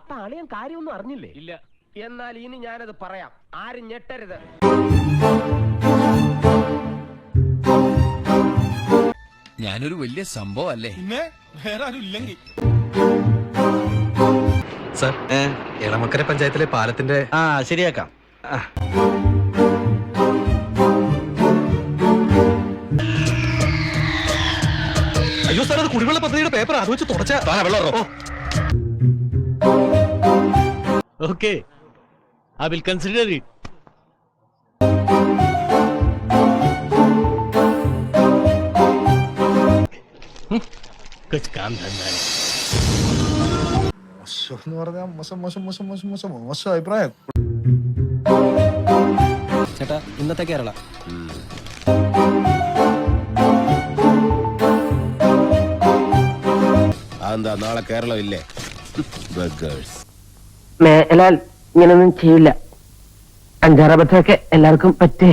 അപ്പൊ അളിയൻ കാര്യമൊന്നും അറിഞ്ഞില്ലേ? ഇല്ല. എന്നാൽ ഇനി ഞാനത് പറയാം, ആരും ഞെട്ടരുത്. ഞാനൊരു വലിയ സംഭവം അല്ലേ? പിന്നെ വേറെ ആരും ഇല്ലെങ്കിൽ സർ, എളമക്കര പഞ്ചായത്തിലെ പാലത്തിന്റെ ശരിയാക്കാം. അയ്യോ സാർ, അത് കുടിവെള്ള പദ്ധതിയുടെ പേപ്പർ അത് വെച്ച് തുടച്ച വെള്ളം. Okay, I will consider it. कुछ काम धंधा नहीं. എന്ന് പറഞ്ഞാൽ മോശം അഭിപ്രായം. ചേട്ടാ, ഇന്നത്തെ കേരള അതെന്താ നാളെ കേരളം ഇല്ലേ? മേലാൽ ഇങ്ങനൊന്നും ചെയ്യില്ല. 5-6 അബദ്ധമൊക്കെ എല്ലാവർക്കും പറ്റേ.